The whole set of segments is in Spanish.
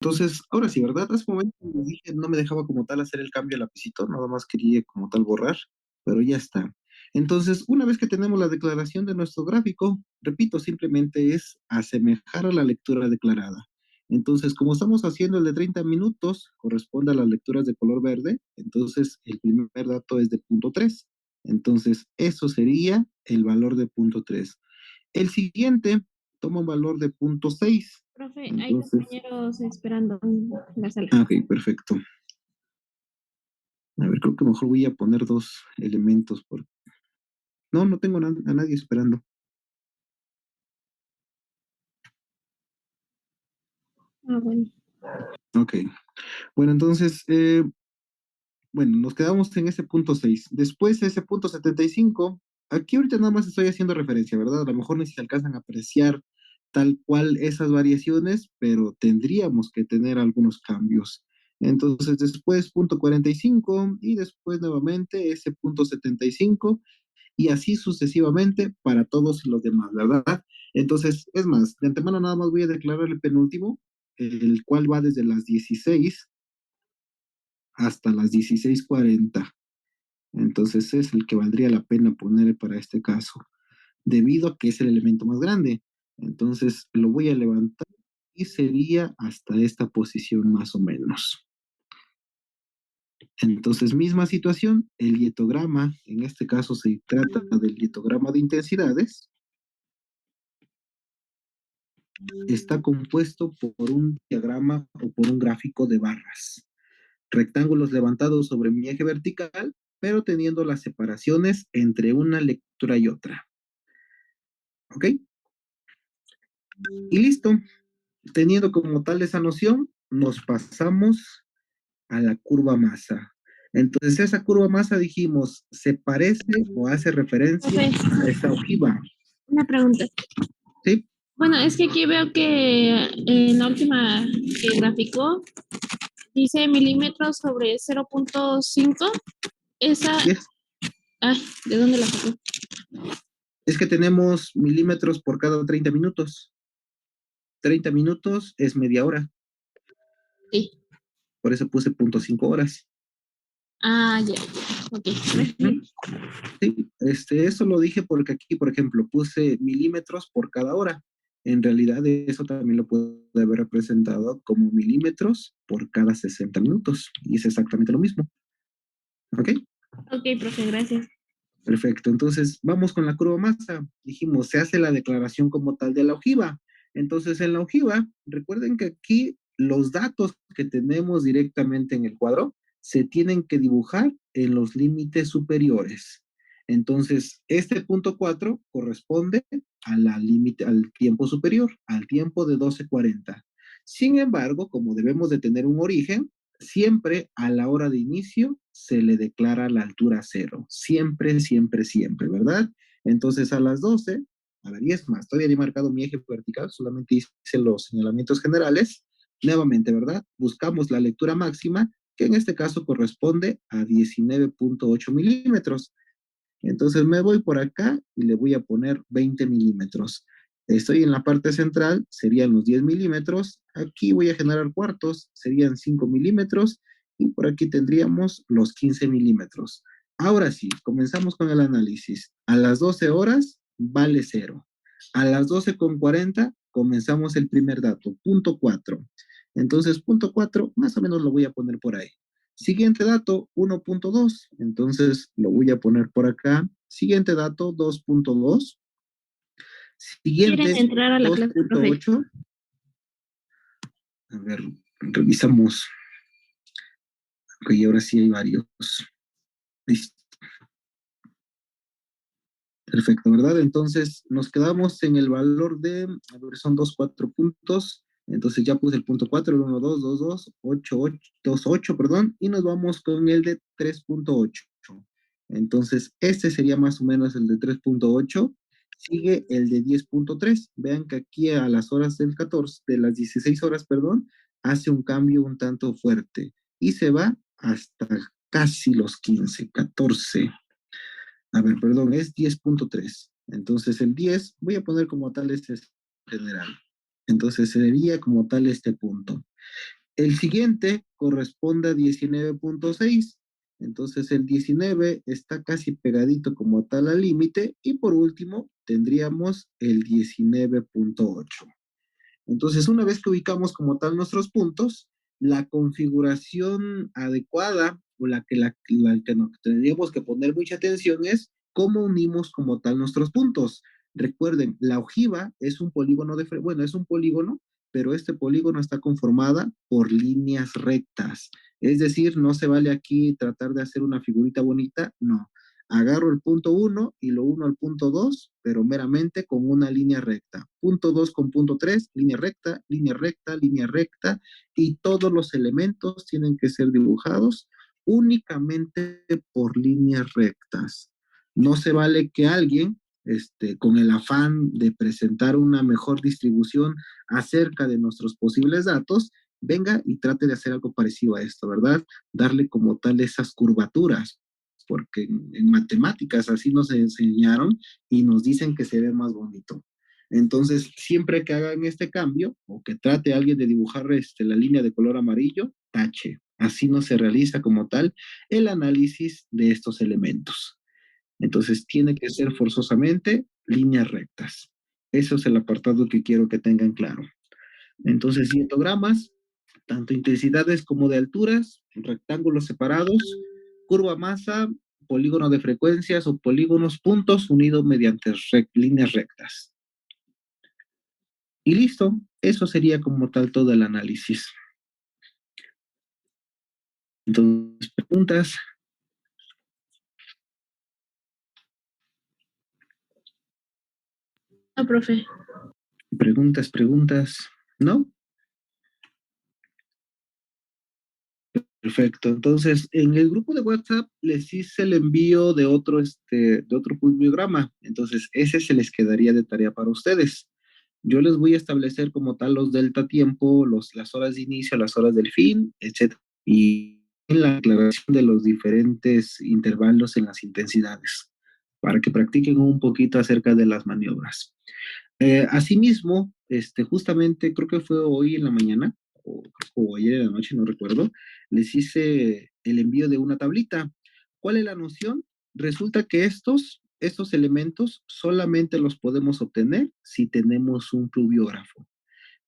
Entonces, ahora sí, ¿verdad? Hace un momento les dije, no me dejaba como tal hacer el cambio al lapicito, nada más quería como tal borrar, pero ya está. Entonces, una vez que tenemos la declaración de nuestro gráfico, repito, simplemente es asemejar a la lectura declarada. Entonces, como estamos haciendo el de 30 minutos, corresponde a las lecturas de color verde, entonces el primer dato es de punto 3. Entonces, eso sería el valor de punto 3. El siguiente toma un valor de punto 6. Profe, hay Entonces, compañeros esperando en la sala. ok, perfecto. A ver, creo que mejor voy a poner dos elementos. No, no tengo a nadie esperando. Ah, bueno. Ok. Bueno, entonces, bueno, nos quedamos en ese punto 6. Después, ese punto 75. Aquí ahorita nada más estoy haciendo referencia, ¿verdad? A lo mejor ni si se alcanzan a apreciar tal cual esas variaciones, pero tendríamos que tener algunos cambios. Entonces, después punto 45 y después nuevamente ese punto 75 y así sucesivamente para todos los demás, ¿verdad? Entonces, es más, de antemano nada más voy a declarar el penúltimo, el cual va desde las 16 hasta las 16:40. Entonces, es el que valdría la pena poner para este caso, debido a que es el elemento más grande. Entonces, lo voy a levantar y sería hasta esta posición más o menos. Entonces, misma situación, el dietograma, en este caso se trata del dietograma de intensidades, está compuesto por un diagrama o por un gráfico de barras, rectángulos levantados sobre mi eje vertical, pero teniendo las separaciones entre una lectura y otra. ¿Ok? Y listo. Teniendo como tal esa noción, nos pasamos a la curva masa. Entonces, esa curva masa dijimos, se parece o hace referencia Profe, a esa ojiva. una pregunta. ¿Sí? Bueno, es que aquí veo que en la última que graficó dice milímetros sobre 0.5. Esa, Así es. ay, ¿de dónde la sacó? Es que tenemos milímetros por cada 30 minutos. 30 minutos es media hora. Sí. Por eso puse .5 horas. Ah, ya, ya. Ok. Ujú. Sí, eso lo dije porque aquí, por ejemplo, puse milímetros por cada hora. En realidad, eso también lo puedo haber representado como milímetros por cada 60 minutos. Y es exactamente lo mismo. ¿Ok? Ok, profe, gracias. Perfecto. Entonces, vamos con la curva masa. Dijimos, se hace la declaración como tal de la ojiva. Entonces, en la ojiva, recuerden que aquí los datos que tenemos directamente en el cuadro se tienen que dibujar en los límites superiores. Entonces, este punto 4 corresponde a al tiempo superior, al tiempo de 12:40. Sin embargo, como debemos de tener un origen, siempre a la hora de inicio se le declara la altura cero. Siempre, siempre, siempre, ¿verdad? Entonces a las 12, a la 10 más, todavía he marcado mi eje vertical, solamente hice los señalamientos generales. Nuevamente, ¿verdad? Buscamos la lectura máxima, que en este caso corresponde a 19.8 milímetros. Entonces me voy por acá y le voy a poner 20 milímetros. Estoy en la parte central, serían los 10 milímetros. Aquí voy a generar cuartos, serían 5 milímetros. Y por aquí tendríamos los 15 milímetros. Ahora sí, comenzamos con el análisis. A las 12 horas vale cero. A las 12:40 comenzamos el primer dato, punto 4. Entonces, punto 4 más o menos lo voy a poner por ahí. Siguiente dato, 1.2. Entonces lo voy a poner por acá. Siguiente dato, 2.2. ¿Quieren Siguiente, entrar a la dos clase, punto profe? ocho. A ver, revisamos. Ok, ahora sí hay varios. Listo. Perfecto, ¿verdad? Entonces nos quedamos en el valor de, a ver, son 4 puntos. Entonces ya puse el punto 4, el 1, 2, 2, 2, 8, 8, 2, 8, perdón, y nos vamos con el de 3.8. Entonces este sería más o menos el de 3.8. Sigue el de 10.3. Vean que aquí a las horas del 14, de las 16 horas, perdón, hace un cambio un tanto fuerte y se va hasta casi los 15, 14. A ver, perdón, es 10.3. Entonces el 10 voy a poner como tal este es general. Entonces sería como tal este punto. El siguiente corresponde a 19.6. Entonces el 19 está casi pegadito como tal al límite. Y por último tendríamos el 19.8. Entonces, una vez que ubicamos como tal nuestros puntos, la configuración adecuada o la que nos tendríamos que poner mucha atención es cómo unimos como tal nuestros puntos. Recuerden, la ojiva es un polígono bueno, es un polígono, pero este polígono está conformada por líneas rectas. Es decir, no se vale aquí tratar de hacer una figurita bonita, no. Agarro el punto uno y lo uno al punto 2, pero meramente con una línea recta. Punto 2 con punto 3, línea recta, línea recta, línea recta, y todos los elementos tienen que ser dibujados únicamente por líneas rectas. No se vale que alguien, con el afán de presentar una mejor distribución acerca de nuestros posibles datos, venga y trate de hacer algo parecido a esto, ¿verdad? Darle como tal esas curvaturas, porque en matemáticas así nos enseñaron y nos dicen que se ve más bonito. Entonces, siempre que hagan este cambio o que trate alguien de dibujar la línea de color amarillo, tache. Así no se realiza como tal el análisis de estos elementos. Entonces, tiene que ser forzosamente líneas rectas. Eso es el apartado que quiero que tengan claro. Entonces, histogramas, tanto intensidades como de alturas, rectángulos separados, curva masa, polígono de frecuencias o polígonos puntos unidos mediante líneas rectas. Y listo, eso sería como tal todo el análisis. Entonces, preguntas, No, profe. preguntas, ¿no? Perfecto. Entonces, en el grupo de WhatsApp les hice el envío de otro bibliograma. Entonces, ese se les quedaría de tarea para ustedes. Yo les voy a establecer como tal los delta tiempo, las horas de inicio, las horas del fin, etcétera. Y la aclaración de los diferentes intervalos en las intensidades, para que practiquen un poquito acerca de las maniobras. Asimismo, justamente creo que fue hoy en la mañana, o ayer en la noche, no recuerdo, les hice el envío de una tablita. ¿Cuál es la noción? Resulta que estos elementos solamente los podemos obtener si tenemos un pluviógrafo.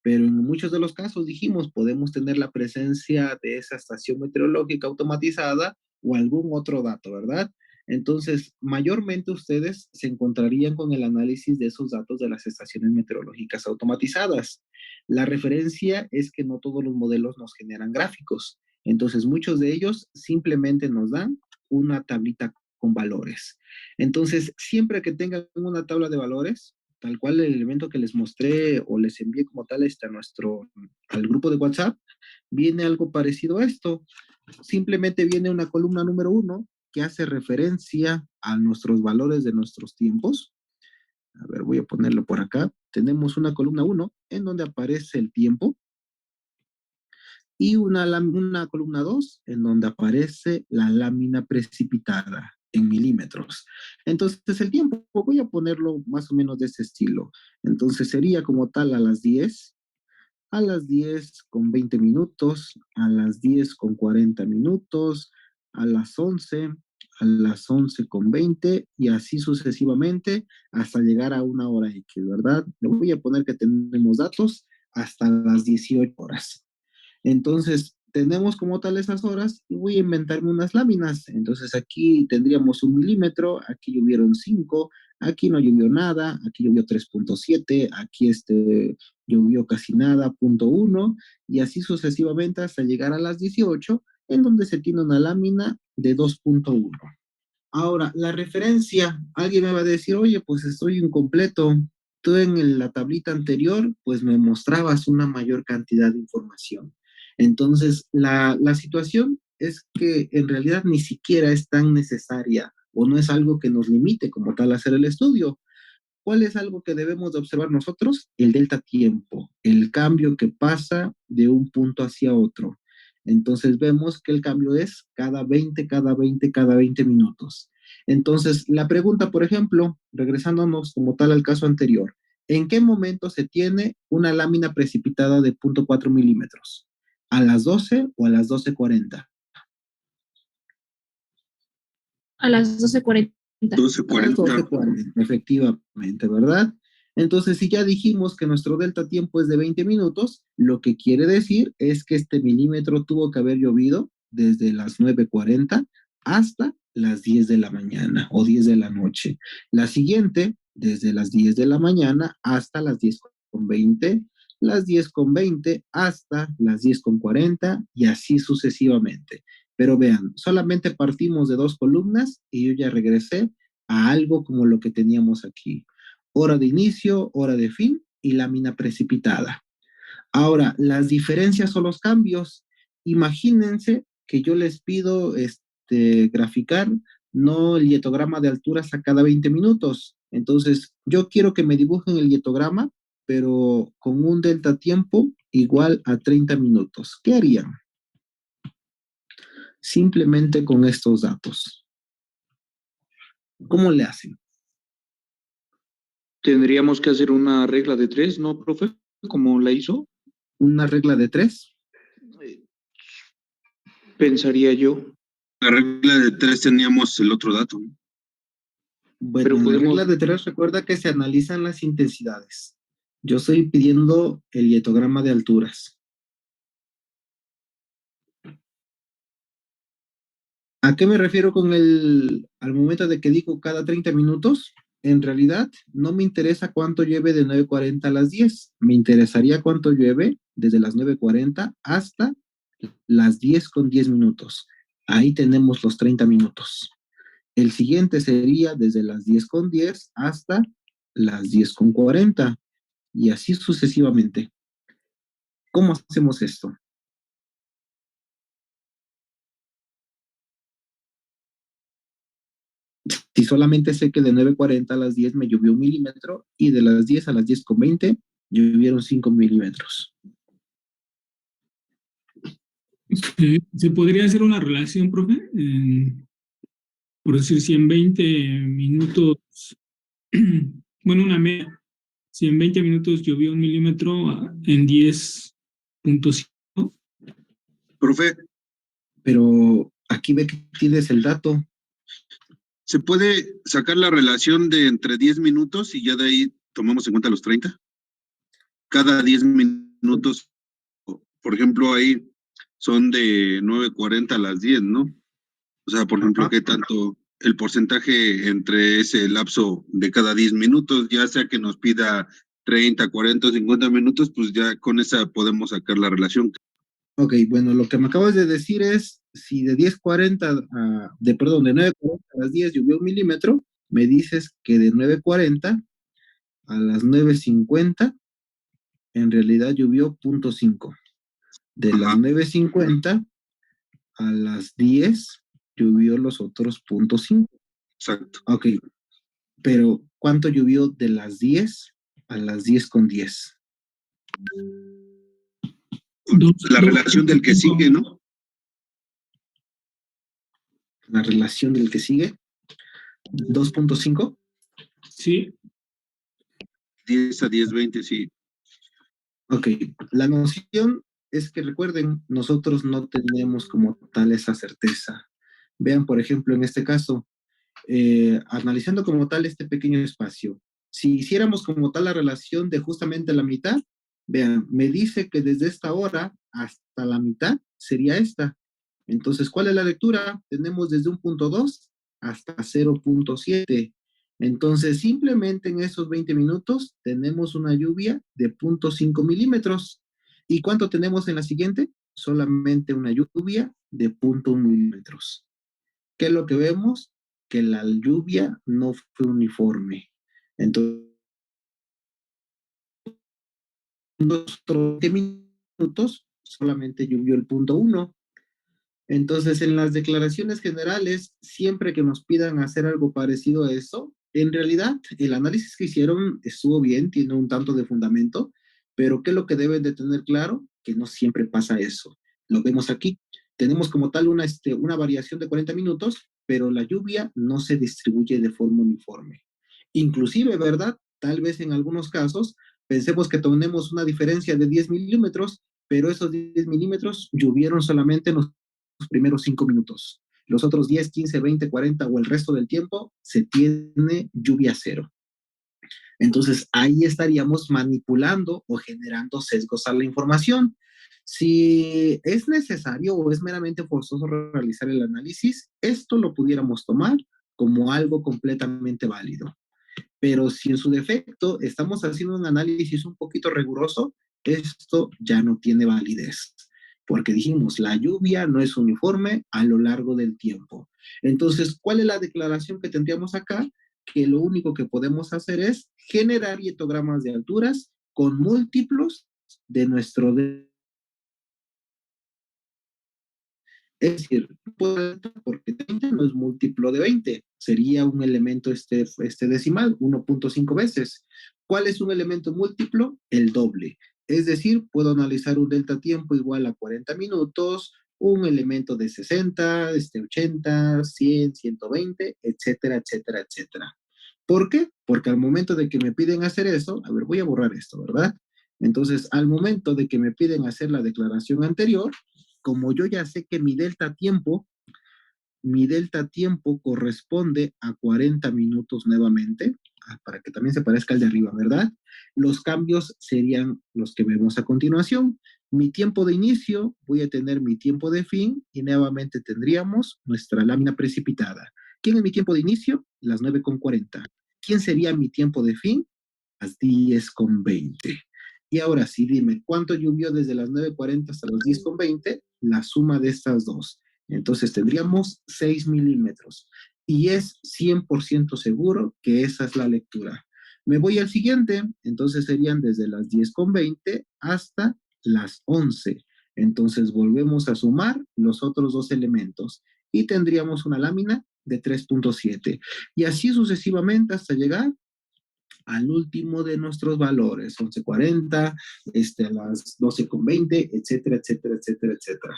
Pero en muchos de los casos dijimos, podemos tener la presencia de esa estación meteorológica automatizada o algún otro dato, ¿verdad? Entonces, mayormente ustedes se encontrarían con el análisis de esos datos de las estaciones meteorológicas automatizadas. La referencia es que no todos los modelos nos generan gráficos. Entonces, muchos de ellos simplemente nos dan una tablita con valores. Entonces, siempre que tengan una tabla de valores, tal cual el elemento que les mostré o les envié como tal al grupo de WhatsApp, viene algo parecido a esto. Simplemente viene una columna número uno que hace referencia a nuestros valores de nuestros tiempos. A ver, voy a ponerlo por acá. Tenemos una columna uno en donde aparece el tiempo y una columna 2 en donde aparece la lámina precipitada en milímetros. Entonces, el tiempo, voy a ponerlo más o menos de ese estilo. Entonces, sería como tal a las 10 con 20 minutos, a las 10 con 40 minutos, a las 11, a las 11 con 20 y así sucesivamente hasta llegar a una hora X, ¿verdad? Le voy a poner que tenemos datos hasta las 18 horas. Entonces, tenemos como tal esas horas y voy a inventarme unas láminas. Entonces, aquí tendríamos 1 milímetro, aquí llovieron 5, aquí no llovió nada, aquí llovió 3.7, aquí llovió casi nada, 0.1, y así sucesivamente hasta llegar a las 18, en donde se tiene una lámina de 2.1. Ahora, la referencia, alguien me va a decir, oye, pues estoy incompleto. Tú en la tablita anterior, pues me mostrabas una mayor cantidad de información. Entonces, la situación es que en realidad ni siquiera es tan necesaria o no es algo que nos limite como tal a hacer el estudio. ¿Cuál es algo que debemos de observar nosotros? El delta tiempo, el cambio que pasa de un punto hacia otro. Entonces vemos que el cambio es cada 20 minutos. Entonces, la pregunta, por ejemplo, regresándonos como tal al caso anterior, ¿En qué momento se tiene una lámina precipitada de 0.4 milímetros? ¿A las 12 o a las 12:40? A las 12:40. A las 12:40. 12:40, efectivamente, ¿verdad? Entonces, si ya dijimos que nuestro delta tiempo es de 20 minutos, lo que quiere decir es que este milímetro tuvo que haber llovido desde las 9:40 hasta las 10 de la mañana o 10 de la noche. La siguiente, desde las 10 de la mañana hasta las 10:20, las 10:20 hasta las 10:40 y así sucesivamente. Pero vean, solamente partimos de dos columnas y yo ya regresé a algo como lo que teníamos aquí. Hora de inicio, hora de fin y lámina precipitada. Ahora, las diferencias o los cambios. Imagínense que yo les pido graficar no el hietograma de alturas a cada 20 minutos. Entonces, yo quiero que me dibujen el hietograma, pero con un delta tiempo igual a 30 minutos. ¿Qué harían? Simplemente con estos datos. ¿Cómo le hacen? Tendríamos que hacer una regla de tres, ¿no, profe? Como la hizo, ¿Una regla de tres? pensaría yo. La regla de tres teníamos el otro dato. Bueno, Pero en la podemos, regla de tres recuerda que se analizan las intensidades. Yo estoy pidiendo el hietograma de alturas. ¿A qué me refiero con al momento de que digo cada 30 minutos? En realidad, no me interesa cuánto llueve de 9:40 a las 10. Me interesaría cuánto llueve desde las 9:40 hasta las 10:10 minutos. Ahí tenemos los 30 minutos. El siguiente sería desde las 10:10 hasta las 10:40 y así sucesivamente. ¿Cómo hacemos esto? Si solamente sé que de 9:40 a las 10 me llovió 1 milímetro y de las 10 a las 10:20 llovieron 5 milímetros. ¿Se podría hacer una relación, profe? Por decir, si en 20 minutos, bueno, una media, si en 20 minutos llovió 1 milímetro, en 10.5. Profe, Pero aquí ve que tienes el dato. ¿se puede sacar la relación de entre 10 minutos y ya de ahí tomamos en cuenta los 30? Cada 10 minutos, por ejemplo, ahí son de 9:40 a las 10, ¿no? O sea, por ejemplo, Ajá. ¿qué tanto el porcentaje entre ese lapso de cada 10 minutos, ya sea que nos pida 30, 40 o 50 minutos, pues ya con esa podemos sacar la relación? Ok, bueno, lo que me acabas de decir es, si de 9:40 a las 10 llovió 1 milímetro, me dices que de 9:40 a las 9:50 en realidad llovió 0.5. De las Ajá, 9:50 a las 10 llovió los otros 0.5. exacto. Ok, pero ¿cuánto llovió de las 10 a las 10:10? La relación del que sigue, ¿no? La relación del que sigue, 2.5. Sí, 10 a 10:20, sí. Ok, la noción es que recuerden, nosotros no tenemos como tal esa certeza. Vean, por ejemplo, en este caso, analizando como tal este pequeño espacio, si hiciéramos como tal la relación de justamente la mitad, vean, me dice que desde esta hora hasta la mitad sería esta. Entonces, ¿cuál es la lectura? Tenemos desde un punto 2 hasta 0.7. Entonces, simplemente en esos 20 minutos tenemos una lluvia de 0.5 milímetros. ¿Y cuánto tenemos en la siguiente? Solamente una lluvia de 0.1 milímetros. ¿Qué es lo que vemos? Que la lluvia no fue uniforme. Entonces, en los 20 minutos solamente llovió el 0.1. Entonces, en las declaraciones generales, siempre que nos pidan hacer algo parecido a eso, en realidad el análisis que hicieron estuvo bien, tiene un tanto de fundamento, pero ¿qué es lo que deben de tener claro? Que no siempre pasa eso. Lo vemos aquí. Tenemos como tal una variación de 40 minutos, pero la lluvia no se distribuye de forma uniforme. Inclusive, ¿verdad? tal vez en algunos casos pensemos que tenemos una diferencia de 10 milímetros, pero esos 10 milímetros llovieron solamente en los primeros 5 minutos. Los otros 10, 15, 20, 40 o el resto del tiempo se tiene lluvia cero. Entonces ahí estaríamos manipulando o generando sesgos a la información. Si es necesario o es meramente forzoso realizar el análisis, esto lo pudiéramos tomar como algo completamente válido. Pero si en su defecto estamos haciendo un análisis un poquito riguroso, esto ya no tiene validez, porque dijimos, la lluvia no es uniforme a lo largo del tiempo. Entonces, ¿cuál es la declaración que tendríamos acá? Que lo único que podemos hacer es generar hietogramas de alturas con múltiplos de nuestro es decir, porque 30 no es múltiplo de 20, sería un elemento este decimal, 1.5 veces. ¿Cuál es un elemento múltiplo? El doble. Es decir, puedo analizar un delta tiempo igual a 40 minutos, un elemento de 60, 80, 100, 120, etcétera, etcétera, etcétera. ¿Por qué? Porque al momento de que me piden hacer eso, a ver, voy a borrar esto, ¿verdad? Entonces, al momento de que me piden hacer la declaración anterior, como yo ya sé que mi delta tiempo corresponde a 40 minutos nuevamente, para que también se parezca al de arriba, ¿verdad? Los cambios serían los que vemos a continuación. Mi tiempo de inicio, voy a tener mi tiempo de fin y nuevamente tendríamos nuestra lámina precipitada. ¿Quién es mi tiempo de inicio? Las 9:40. ¿Quién sería mi tiempo de fin? Las 10:20. Y ahora sí, dime, ¿cuánto llovió desde las 9:40 hasta las 10:20? La suma de estas dos. Entonces tendríamos 6 milímetros. Y es 100% seguro que esa es la lectura. Me voy al siguiente, entonces serían desde las 10:20 hasta las 11. Entonces volvemos a sumar los otros dos elementos y tendríamos una lámina de 3.7. Y así sucesivamente hasta llegar al último de nuestros valores, 11:40, a las 12:20, etcétera, etcétera, etcétera, etcétera.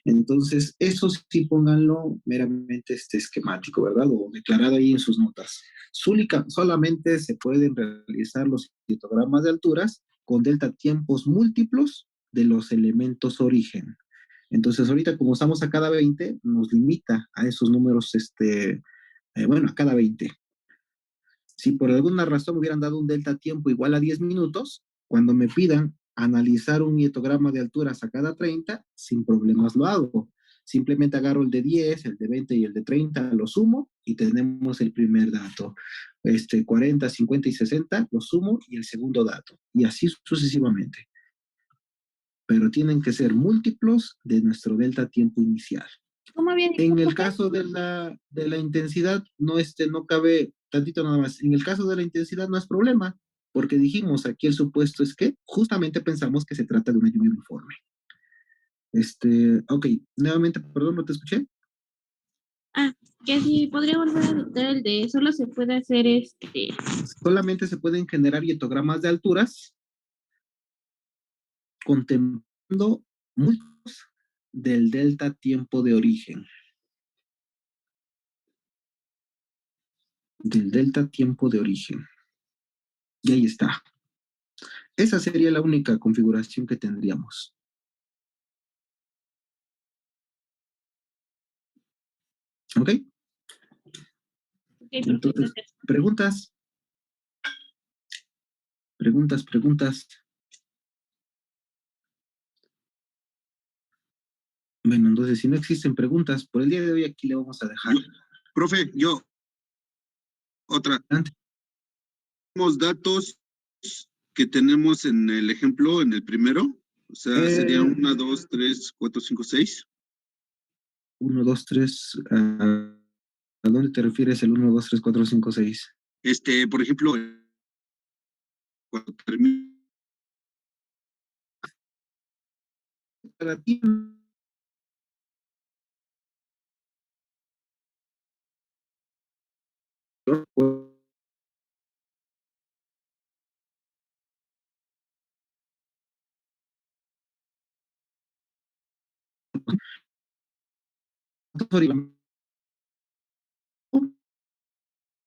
Entonces, eso sí pónganlo meramente esquemático, ¿verdad? O declarado ahí en sus notas. Solamente se pueden realizar los histogramas de alturas con delta tiempos múltiplos de los elementos origen. Entonces, ahorita como estamos a cada 20, nos limita a esos números, bueno, a cada 20. Si por alguna razón me hubieran dado un delta tiempo igual a 10 minutos, cuando me pidan analizar un hietograma de alturas a cada 30, sin problemas lo hago. Simplemente agarro el de 10, el de 20 y el de 30, lo sumo y tenemos el primer dato. 40, 50 y 60 lo sumo y el segundo dato. Y así sucesivamente. Pero tienen que ser múltiplos de nuestro delta tiempo inicial. ¿Cómo había dicho, En el profe? caso de la intensidad, no cabe tantito nada más. En el caso de la intensidad no es problema, porque dijimos aquí el supuesto es que justamente pensamos que se trata de una lluvia uniforme. Ok, nuevamente, perdón, no te escuché. Ah, que si podría volver a dictar el de solo se puede hacer Solamente se pueden generar hietogramas de alturas contemplando múltiplos del delta tiempo de origen. Del delta tiempo de origen. Y ahí está. Esa sería la única configuración que tendríamos. ¿Ok? Ok, profe, Entonces, gracias. preguntas, preguntas, preguntas. Bueno, entonces, si no existen preguntas, por el día de hoy aquí le vamos a dejar. Profe, otra. Adelante. Los datos que tenemos en el ejemplo, en el primero, o sea, serían 1, 2, 3, 4, 5, 6. 1, 2, 3. ¿A dónde te refieres el 1, 2, 3, 4, 5, 6? Por ejemplo, cuando termine, Para ti,